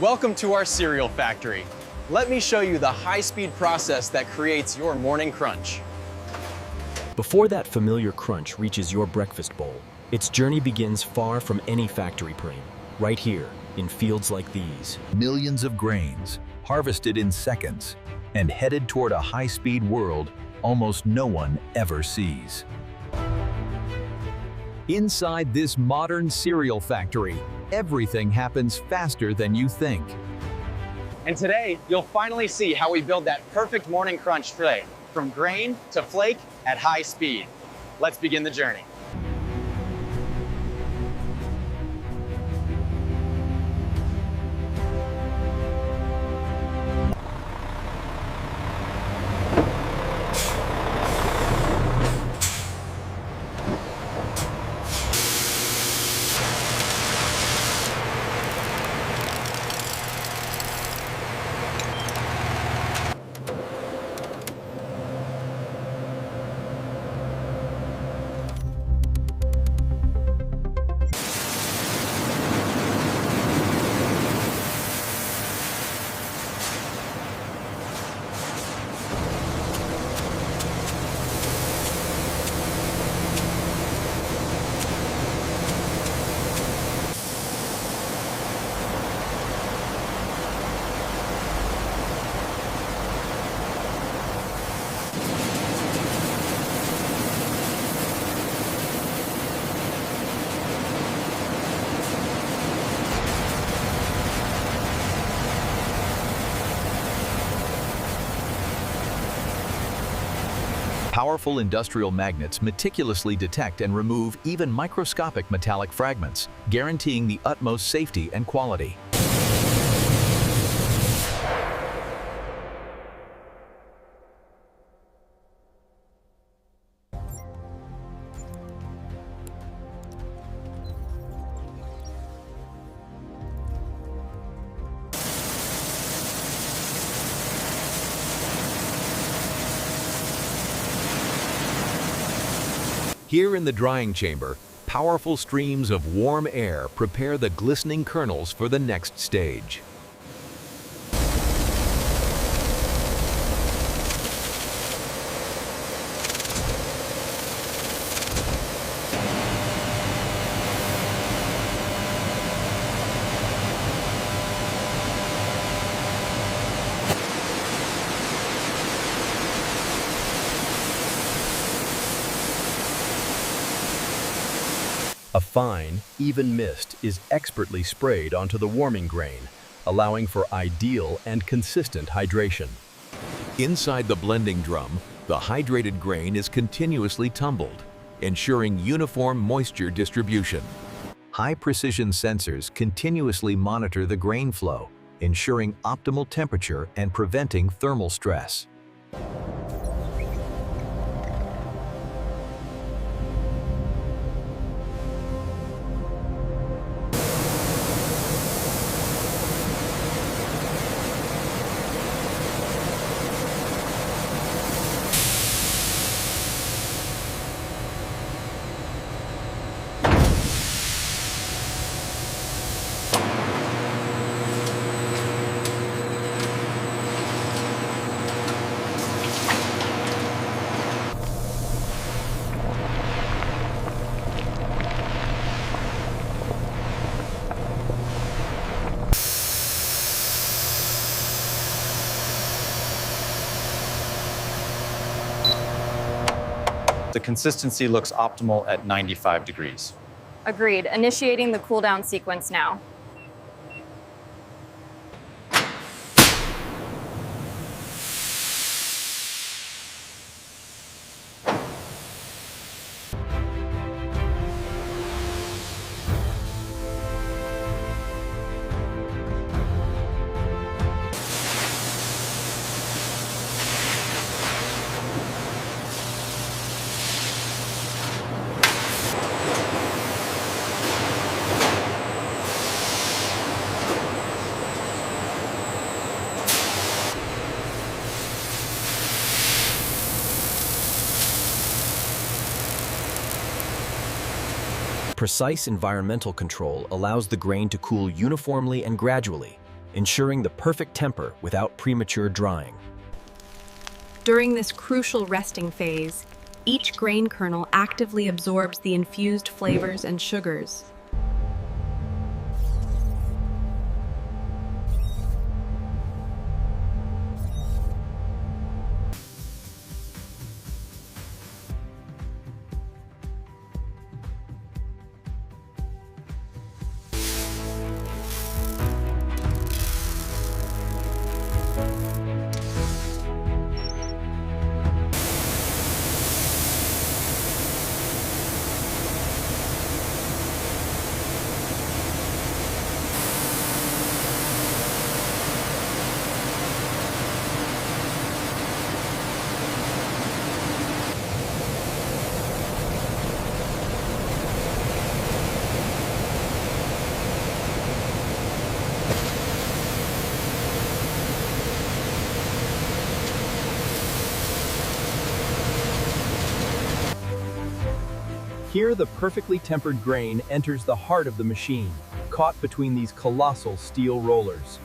Welcome to our cereal factory. Let me show you the high-speed process that creates your morning crunch. Before that familiar crunch reaches your breakfast bowl, its journey begins far from any factory frame, right here, in fields like these. Millions of grains, harvested in seconds, and headed toward a high-speed world almost no one ever sees. Inside this modern cereal factory, everything happens faster than you think. And today, you'll finally see how we build that perfect morning crunch tray, from grain to flake at high speed. Let's begin the journey. Powerful industrial magnets meticulously detect and remove even microscopic metallic fragments, guaranteeing the utmost safety and quality. Here in the drying chamber, powerful streams of warm air prepare the glistening kernels for the next stage. A fine, even mist is expertly sprayed onto the warming grain, allowing for ideal and consistent hydration. Inside the blending drum, the hydrated grain is continuously tumbled, ensuring uniform moisture distribution. High-precision sensors continuously monitor the grain flow, ensuring optimal temperature and preventing thermal stress. The consistency looks optimal at 95 degrees. Agreed. Initiating the cool down sequence now. Precise environmental control allows the grain to cool uniformly and gradually, ensuring the perfect temper without premature drying. During this crucial resting phase, each grain kernel actively absorbs the infused flavors and sugars. Here, the perfectly tempered grain enters the heart of the machine, caught between these colossal steel rollers.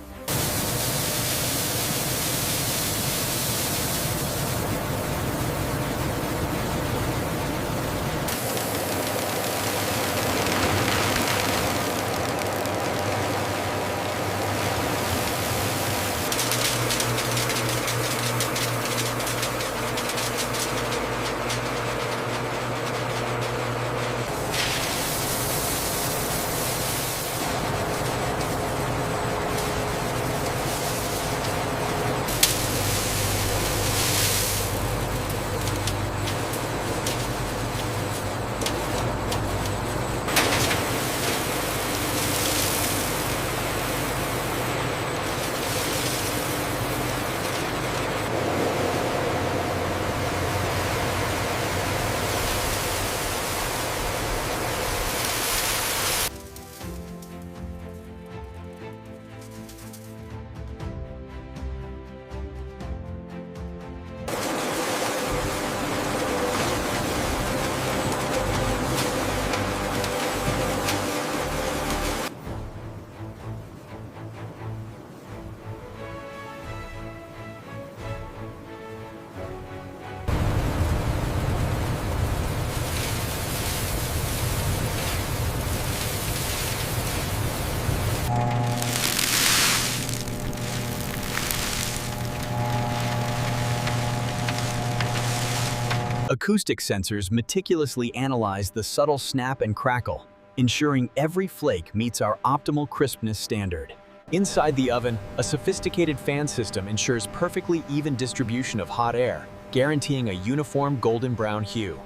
Acoustic sensors meticulously analyze the subtle snap and crackle, ensuring every flake meets our optimal crispness standard. Inside the oven, a sophisticated fan system ensures perfectly even distribution of hot air, guaranteeing a uniform golden brown hue.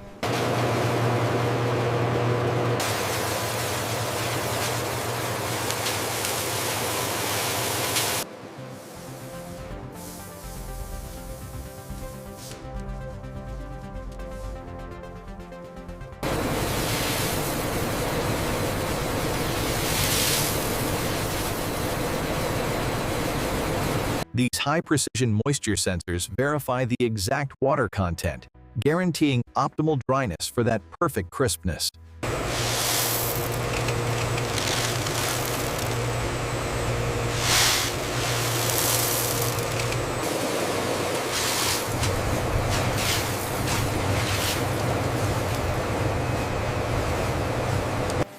These high-precision moisture sensors verify the exact water content, guaranteeing optimal dryness for that perfect crispness.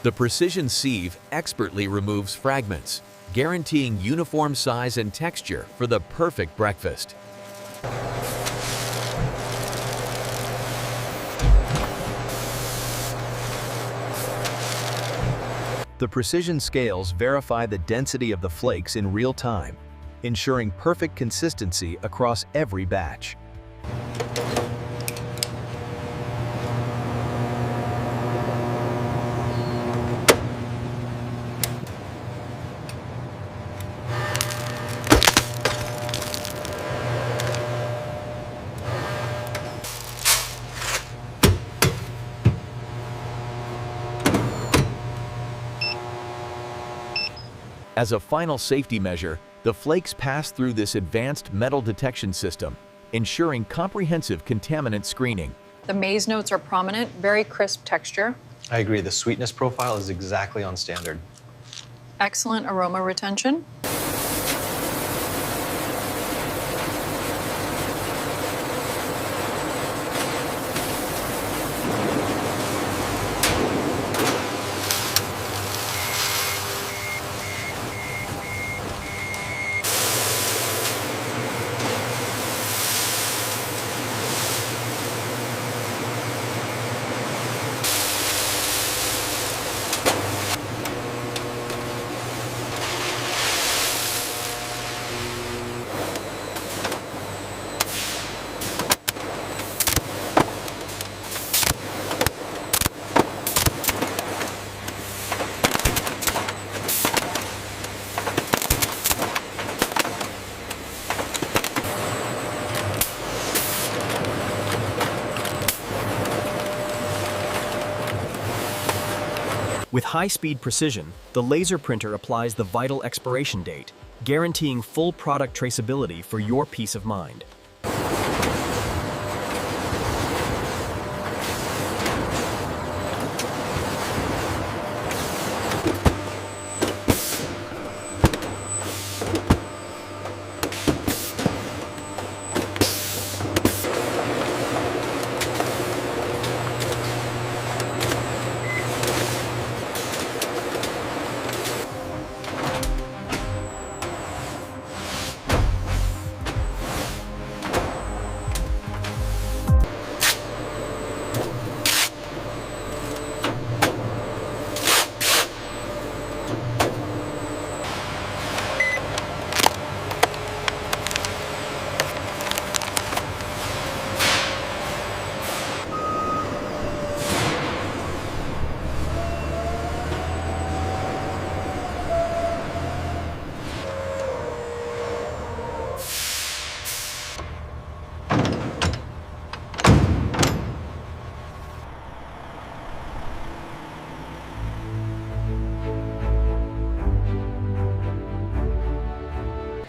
The precision sieve expertly removes fragments, guaranteeing uniform size and texture for the perfect breakfast. The precision scales verify the density of the flakes in real time, ensuring perfect consistency across every batch. As a final safety measure, the flakes pass through this advanced metal detection system, ensuring comprehensive contaminant screening. The maize notes are prominent, very crisp texture. I agree, the sweetness profile is exactly on standard. Excellent aroma retention. With high-speed precision, the laser printer applies the vital expiration date, guaranteeing full product traceability for your peace of mind.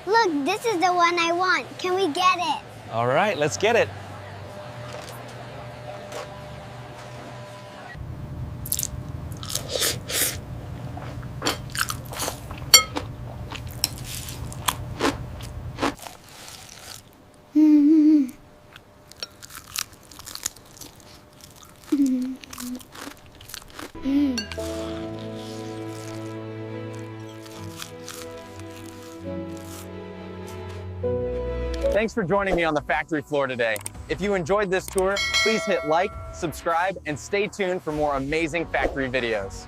Look, this is the one I want. Can we get it? All right, let's get it. Thanks for joining me on the factory floor today. If you enjoyed this tour, please hit like, subscribe, and stay tuned for more amazing factory videos.